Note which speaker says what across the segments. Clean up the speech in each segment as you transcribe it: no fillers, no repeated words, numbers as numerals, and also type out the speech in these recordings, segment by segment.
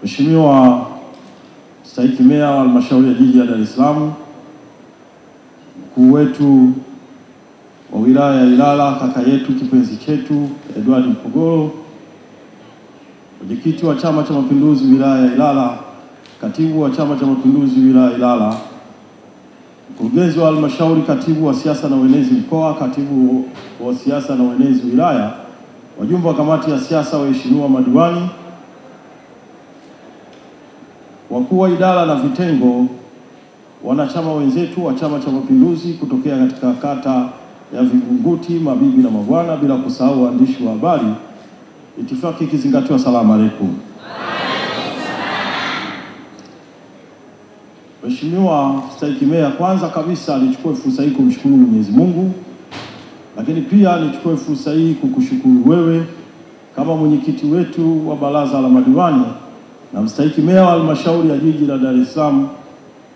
Speaker 1: Mheshimiwa Mstahiki Meya wa Halmashauri ya Jiji la Dar es Salaam, mkuu wetu wa wilaya ya Ilala, kaka yetu kipenzi chetu Edward Mpogolo, mwenyekiti wa Chama cha Mapinduzi wilaya ya Ilala, katibu wa Chama cha Mapinduzi wilaya ya Ilala, mkurugenzi wa halmashauri, katibu wa siasa na uenezi mkoa, katibu wa siasa na uenezi wilaya, wajumbe wa kamati ya siasa, waheshimiwa madiwani, wakuu wa idara na vitengo, wanachama wenzetu wa Chama cha Mapinduzi kutokea katika kata ya Vingunguti, mabibi na mabwana, bila kusahau waandishi wa habari, itifaki ikizingatiwa. Asalamu alaykum. Mheshimiwa Mstahiki Meya, kwanza kabisa nichukue fursa hii kumshukuru Mwenyezi Mungu, lakini pia nichukue fursa hii kukushukuru wewe kama mwenyekiti wetu wa baraza la madiwani na Mstahiki Meya wa Halmashauri ya Jiji la Dar es Salaam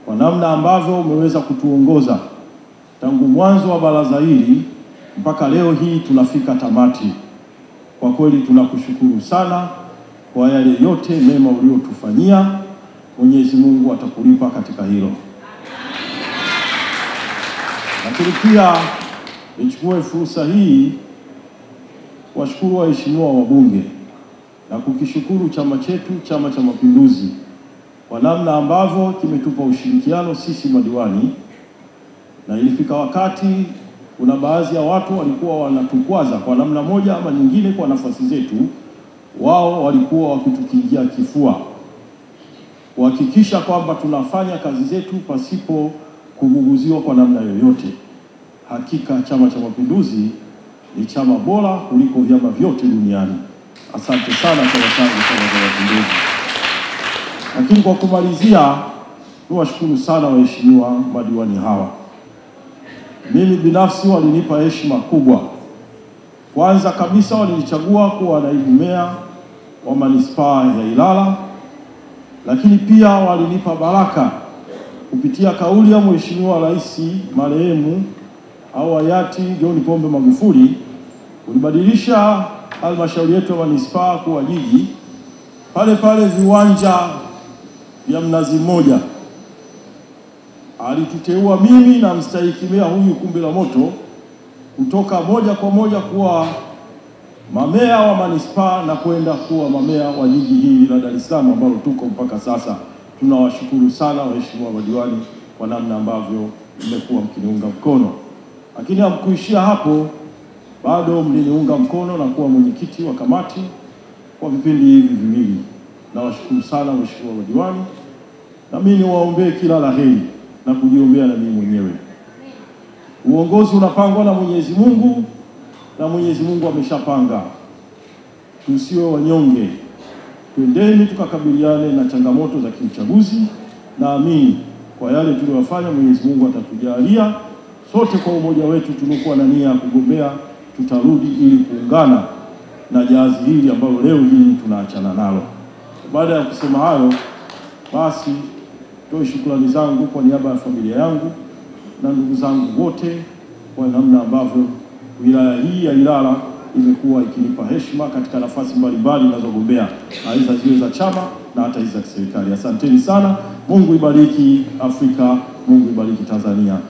Speaker 1: kwa namna ambavyo umeweza kutuongoza tangu mwanzo wa baraza hili mpaka leo hii tunafika tamati. Kwa kweli tunakushukuru sana kwa yale yote mema uliyotufanyia. Mwenyezi Mungu atakulipa katika hilo. Lakini pia nichukue fursa hii kuwashukuru waheshimiwa wabunge na kukishukuru chama chetu, Chama cha Mapinduzi, kwa namna ambavyo kimetupa ushirikiano sisi madiwani, na ilifika wakati kuna baadhi ya watu walikuwa wanatukwaza kwa namna moja ama nyingine kwa nafasi zetu. Wao walikuwa wakitukingia kifua kuhakikisha kwamba tunafanya kazi zetu pasipo kubuguziwa kwa namna yoyote. Hakika Chama cha Mapinduzi ni chama bora kuliko vyama vyote duniani. Asante sana chama changu, Chama cha Mapinduzi. Lakini kwa kumalizia, niwashukuru sana waheshimiwa madiwani hawa. Mimi binafsi walinipa heshima kubwa. Kwanza kabisa walinichagua kuwa naibu meya wa manispaa ya Ilala, lakini pia walinipa baraka kupitia kauli ya Mheshimiwa Rais marehemu au hayati John Pombe Magufuli kulibadilisha halmashauri yetu ya manispaa kuwa jiji. Pale viwanja vya Mnazi Mmoja alituteua mimi na Mstahiki Meya huyu Kumbi la Moto kutoka moja kwa moja kuwa mamea wa manispaa na kwenda kuwa mamea wa jiji hili la Dar es Salaam ambalo tuko mpaka sasa. Tunawashukuru sana waheshimiwa madiwani kwa namna ambavyo mmekuwa mkiniunga mkono. Lakini hamkuishia hapo, bado mliniunga mkono na kuwa mwenyekiti wa kamati kwa vipindi hivi viwili. Nawashukuru sana waheshimiwa madiwani, na mimi niwaombee kila la heri na kujiombea na mimi mwenyewe. Uongozi unapangwa na Mwenyezi Mungu, na Mwenyezi Mungu ameshapanga. Tusiwe wanyonge, twendeni tukakabiliane na changamoto za kiuchaguzi. Naamini kwa yale tuliyofanya Mwenyezi Mungu atatujalia sote kwa umoja wetu tuliokuwa na nia ya kugombea, tutarudi ili kuungana na jahazi hili ambalo leo hii tunaachana nalo. Baada ya kusema hayo, basi toe shukrani zangu kwa niaba ya familia yangu na ndugu zangu wote kwa namna ambavyo wilaya hii ya Ilala imekuwa ikinipa heshima katika nafasi mbalimbali ninazogombea, aidha ziwe za chama na hata hizo za serikali. Asanteni sana. Mungu ibariki Afrika, Mungu ibariki Tanzania.